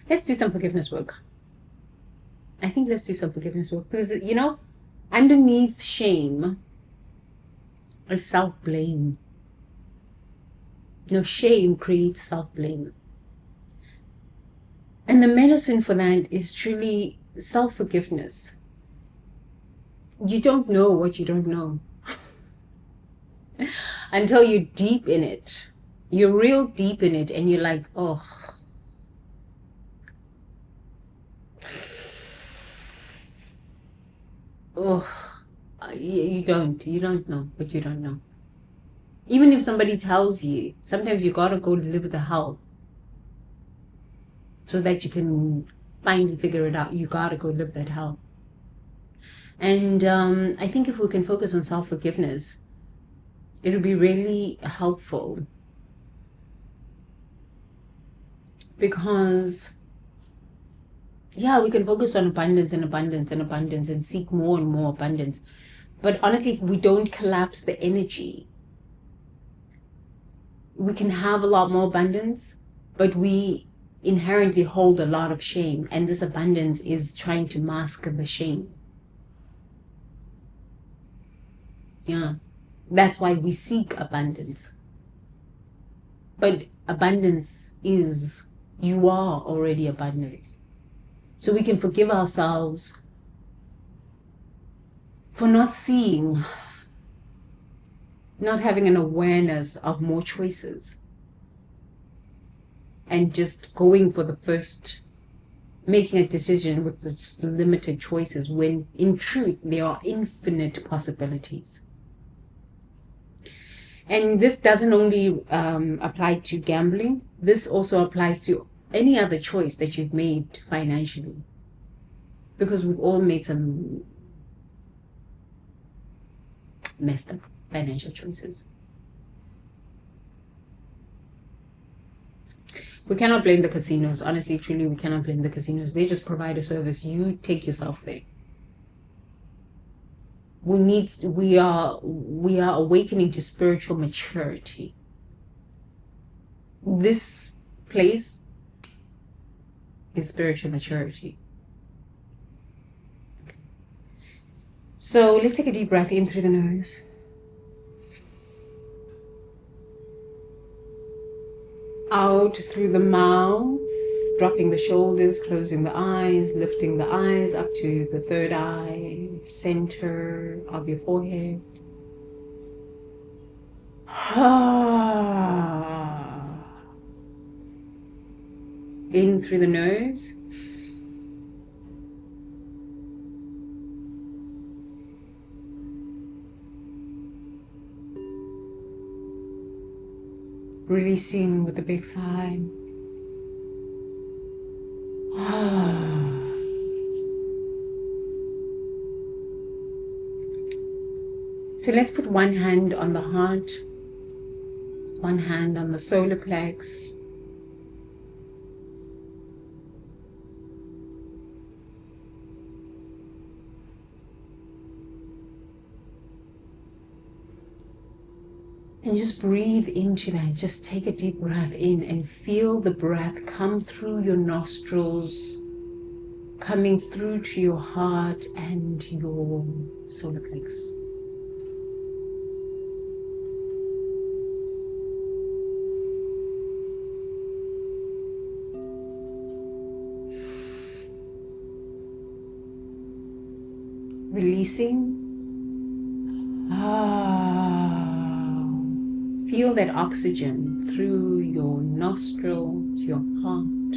Let's do some forgiveness work. I think let's do some forgiveness work because, underneath shame is self-blame. Shame creates self-blame. And the medicine for that is truly self-forgiveness. You don't know what you don't know until you're deep in it. You're real deep in it and you're like, oh. You don't know what you don't know. Even if somebody tells you, sometimes you gotta go live the hell so that you can finally figure it out. You gotta go live that hell. And I think if we can focus on self-forgiveness, it'll be really helpful, because we can focus on abundance and abundance and abundance and seek more and more abundance. But honestly, if we don't collapse the energy, we can have a lot more abundance, but we inherently hold a lot of shame, and this abundance is trying to mask the shame. That's why we seek abundance. But abundance is, you are already abundance. So we can forgive ourselves for not seeing, not having an awareness of more choices, and just going for the first, making a decision with just limited choices, when in truth there are infinite possibilities. And this doesn't only apply to gambling. This also applies to any other choice that you've made financially, because we've all made some messed up financial choices. We cannot blame the casinos. Honestly, truly, we cannot blame the casinos. They just provide a service. You take yourself there. We are awakening to spiritual maturity. This place is spiritual maturity. Okay. So let's take a deep breath in through the nose. Out through the mouth, dropping the shoulders, closing the eyes, lifting the eyes up to the third eye, center of your forehead. In through the nose. Releasing with a big sigh. So let's put one hand on the heart, one hand on the solar plex. And just breathe into that. Just take a deep breath in and feel the breath come through your nostrils, coming through to your heart and your solar plex. Releasing. Feel that oxygen through your nostrils, your heart,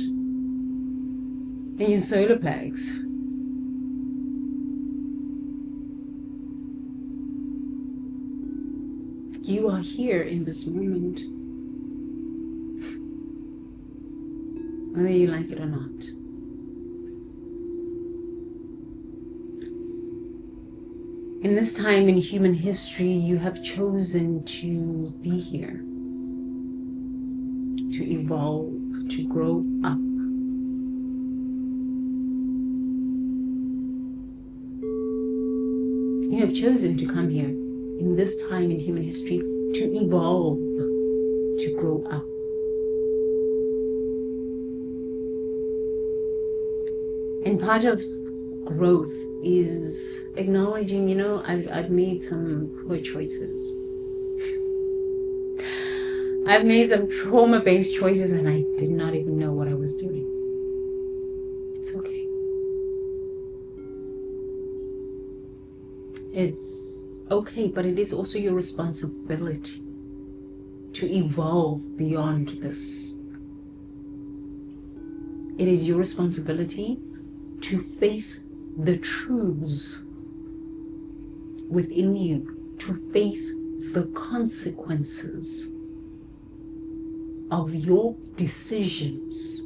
and your solar plex. You are here in this moment, whether you like it or not. In this time in human history, you have chosen to be here, to evolve, to grow up. You have chosen to come here in this time in human history to evolve, to grow up. And part of growth is acknowledging, I've made some poor choices. I've made some trauma-based choices and I did not even know what I was doing. It's okay. It's okay, but it is also your responsibility to evolve beyond this. It is your responsibility to face the truths within you, to face the consequences of your decisions.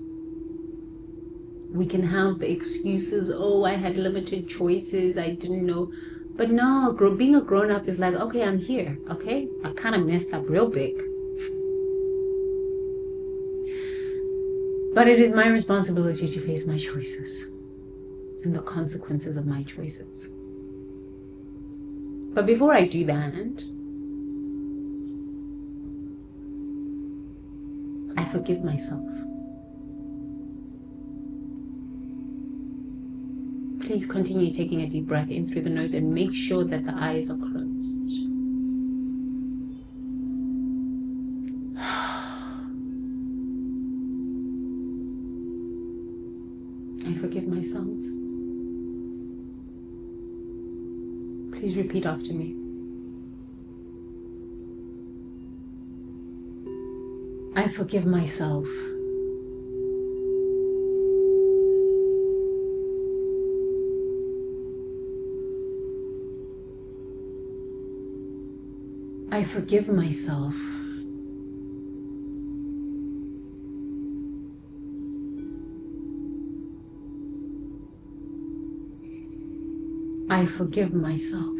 We can have the excuses, oh, I had limited choices, I didn't know. But no, being a grown-up is like, okay, I'm here, okay? I kind of messed up real big. But it is my responsibility to face my choices and the consequences of my choices. But before I do that, I forgive myself. Please continue taking a deep breath in through the nose and make sure that the eyes are closed. I forgive myself. Please repeat after me. I forgive myself. I forgive myself. I forgive myself.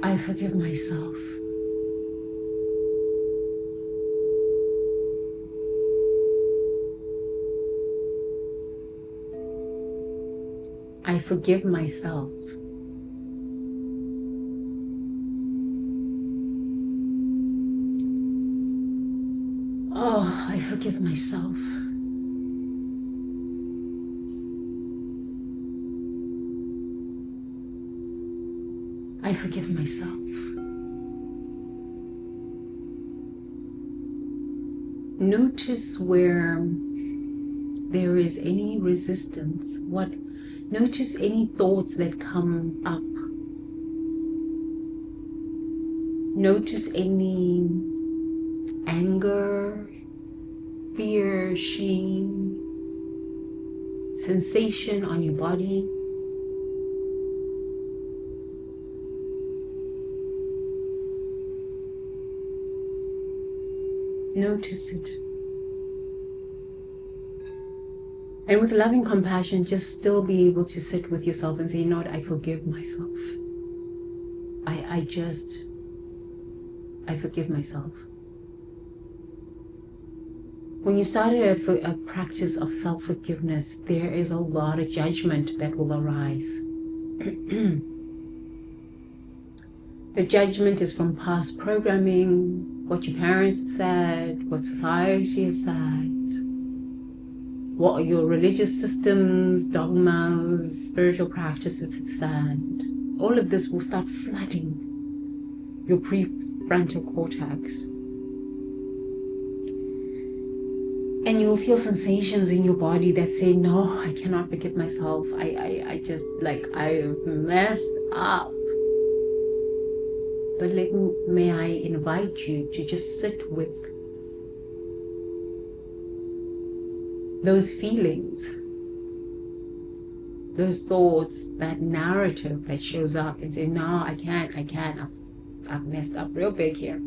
I forgive myself. I forgive myself. Oh, I forgive myself. I forgive myself. Notice where there is any resistance. Notice any thoughts that come up. Notice any anger, fear, shame, sensation on your body. Notice it. And with loving compassion, just still be able to sit with yourself and say, you know what, I forgive myself. I forgive myself. When you started a practice of self-forgiveness, there is a lot of judgment that will arise. The judgment is from past programming, what your parents have said, what society has said, what your religious systems, dogmas, spiritual practices have said. All of this will start flooding your prefrontal cortex. And you will feel sensations in your body that say, no, I cannot forgive myself. I messed up. But may I invite you to just sit with those feelings, those thoughts, that narrative that shows up and say, no, I can't, I've messed up real big here.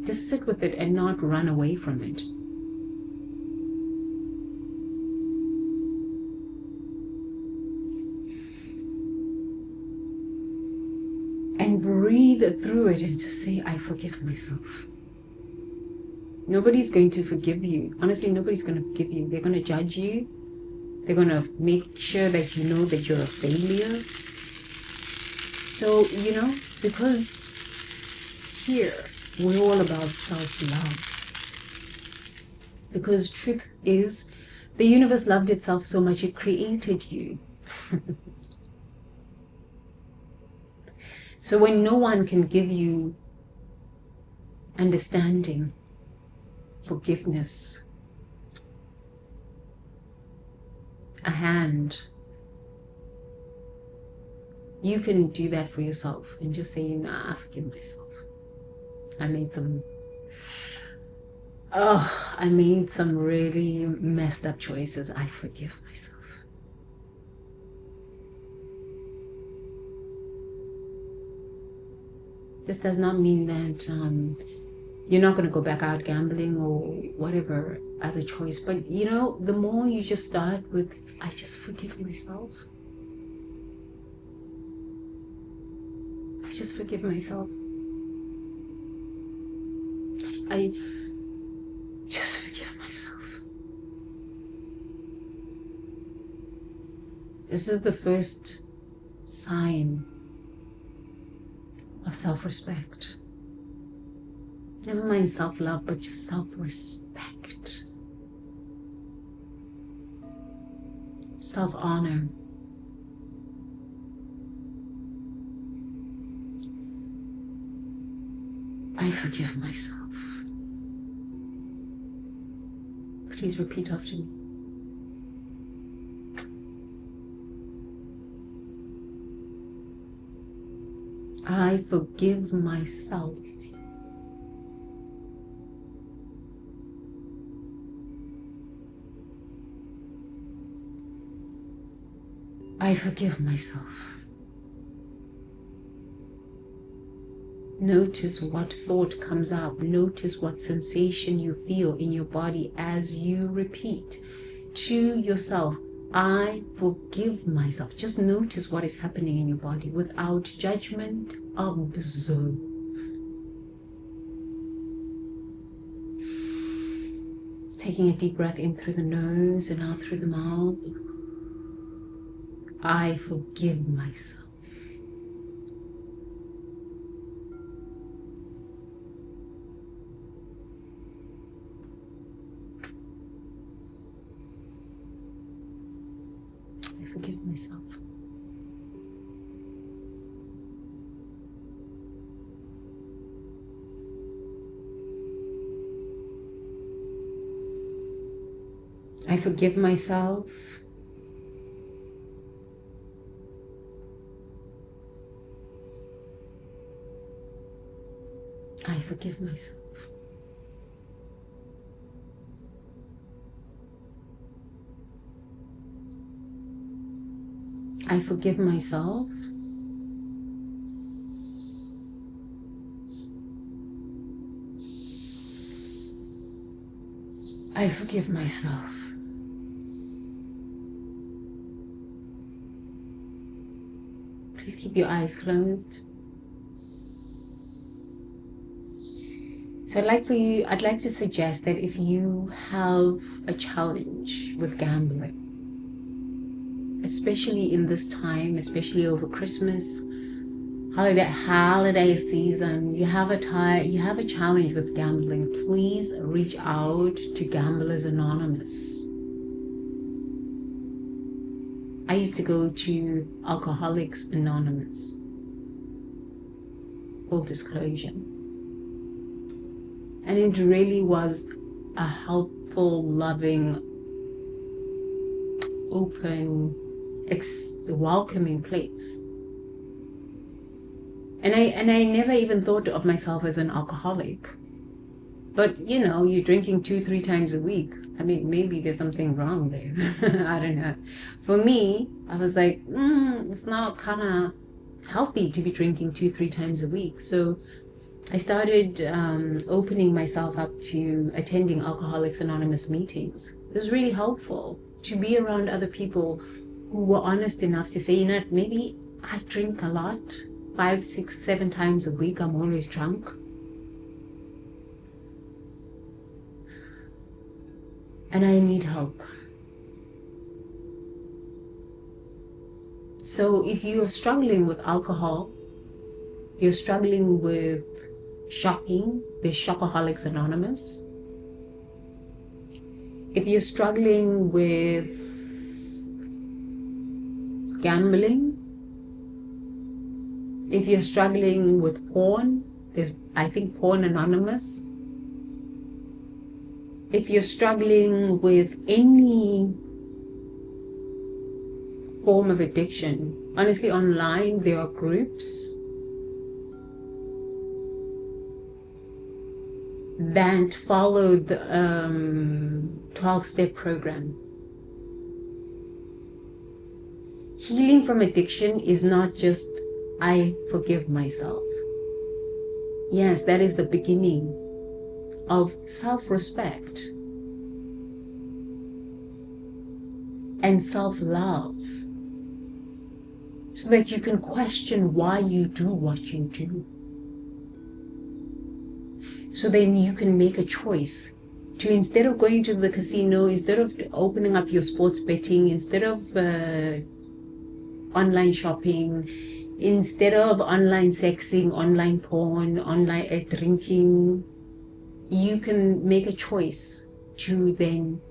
Just sit with it and not run away from it. And breathe through it and just say, I forgive myself. Nobody's going to forgive you. Honestly, nobody's going to forgive you. They're going to judge you. They're going to make sure that you know that you're a failure. So, because here, we're all about self-love. Because truth is, the universe loved itself so much it created you. So when no one can give you understanding, forgiveness, a hand, you can do that for yourself and just say, nah, I forgive myself. I made some really messed up choices. I forgive myself. This does not mean that you're not going to go back out gambling or whatever other choice. But the more you just start with, I just forgive myself. I just forgive myself. I just forgive myself. This is the first sign of self-respect. Never mind self-love, but just self-respect. Self-honor. I forgive myself. Please repeat after me. I forgive myself. I forgive myself. Notice what thought comes up. Notice what sensation you feel in your body as you repeat to yourself, I forgive myself. Just notice what is happening in your body without judgment. Observe. Taking a deep breath in through the nose and out through the mouth. I forgive myself. I forgive myself. I forgive myself. I forgive myself. I forgive myself. I forgive myself. Please keep your eyes closed. So I'd like to suggest that if you have a challenge with gambling, especially in this time, especially over Christmas, holiday season, you have a challenge with gambling, please reach out to Gamblers Anonymous. I used to go to Alcoholics Anonymous. Full disclosure. And it really was a helpful, loving, open, welcoming place. And I never even thought of myself as an alcoholic. But you're drinking 2-3 times a week. I mean, maybe there's something wrong there. I don't know. For me, I was like, it's not kind of healthy to be drinking 2-3 times a week. So I started opening myself up to attending Alcoholics Anonymous meetings. It was really helpful to be around other people who were honest enough to say, maybe I drink a lot, 5, 6, 7 times a week. I'm always drunk. And I need help. So if you are struggling with alcohol, you're struggling with shopping, there's Shopaholics Anonymous. If you're struggling with gambling, if you're struggling with porn, there's, I think, Porn Anonymous. If you're struggling with any form of addiction, honestly, online there are groups that follow the 12-step program. Healing from addiction is not just, I forgive myself. Yes, that is the beginning of self-respect and self-love, so that you can question why you do what you do. So then you can make a choice to, instead of going to the casino, instead of opening up your sports betting, instead of online shopping, instead of online sexing, online porn, online drinking, you can make a choice to then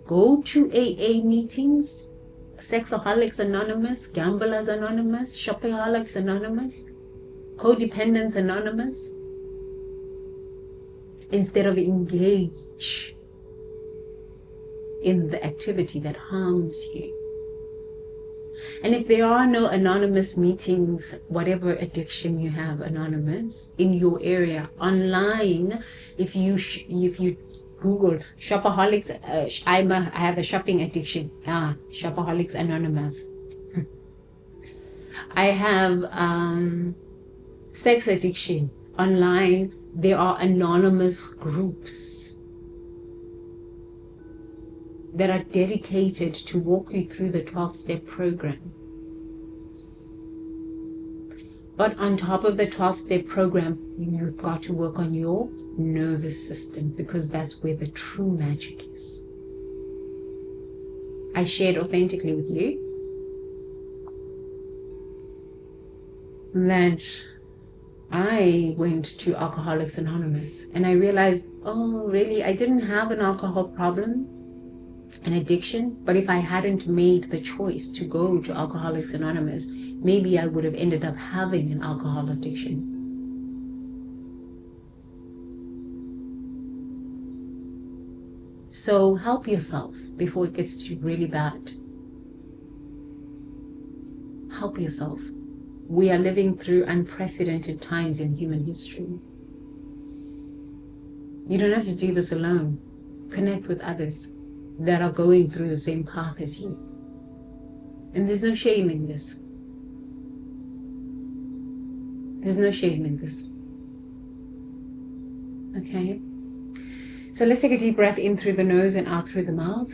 go to AA meetings, Sexaholics Anonymous, Gamblers Anonymous, Shopaholics Anonymous, Codependents Anonymous, instead of engage in the activity that harms you. And if there are no anonymous meetings, whatever addiction you have anonymous in your area, online, if you Google Shopaholics, I have a shopping addiction, Shopaholics Anonymous. I have sex addiction online. There are anonymous groups that are dedicated to walk you through the 12-step program. But on top of the 12-step program, you've got to work on your nervous system, because that's where the true magic is. I shared authentically with you that I went to Alcoholics Anonymous and I realized, oh, really, I didn't have an alcohol problem, an addiction, but if I hadn't made the choice to go to Alcoholics Anonymous, maybe I would have ended up having an alcohol addiction. So help yourself before it gets too really bad. Help yourself. We are living through unprecedented times in human history. You don't have to do this alone. Connect with others that are going through the same path as you. And there's no shame in this. There's no shame in this. Okay? So let's take a deep breath in through the nose and out through the mouth.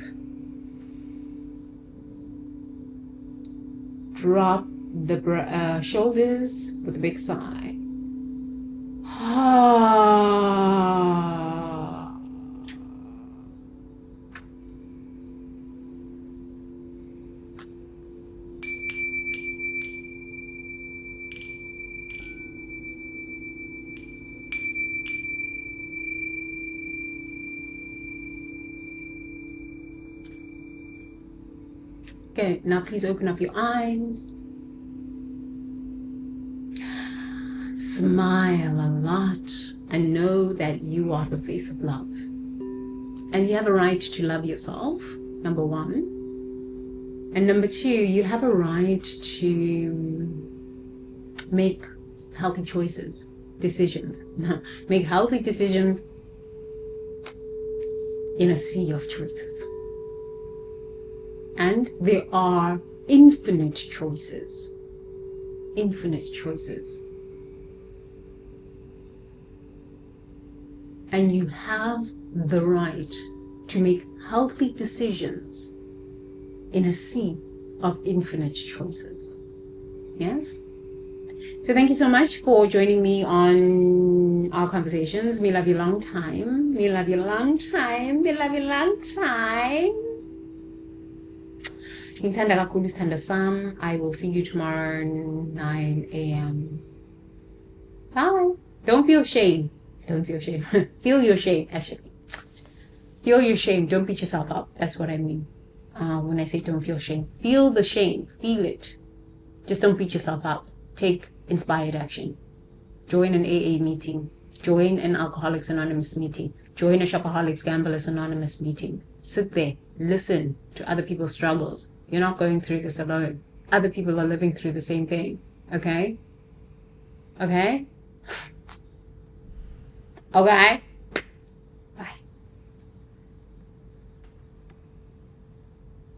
Drop the shoulders with a big sigh. Okay, now please open up your eyes. Smile a lot and know that you are the face of love. And you have a right to love yourself, number one. And number two, you have a right to make healthy choices, decisions. Make healthy decisions in a sea of choices. And there are infinite choices. Infinite choices. And you have the right to make healthy decisions in a sea of infinite choices. Yes? So thank you so much for joining me on our conversations. Me love you long time. Me love you long time. Me love you long time. Ngithanda kakhulu isithando sam. I will see you tomorrow 9 a.m. Bye. Don't feel shame. Don't feel shame. Feel your shame, actually. Feel your shame. Don't beat yourself up. That's what I mean. When I say don't feel shame. Feel the shame. Feel it. Just don't beat yourself up. Take inspired action. Join an AA meeting. Join an Alcoholics Anonymous meeting. Join a Shopaholics Gamblers Anonymous meeting. Sit there. Listen to other people's struggles. You're not going through this alone. Other people are living through the same thing. Okay? Okay? Okay?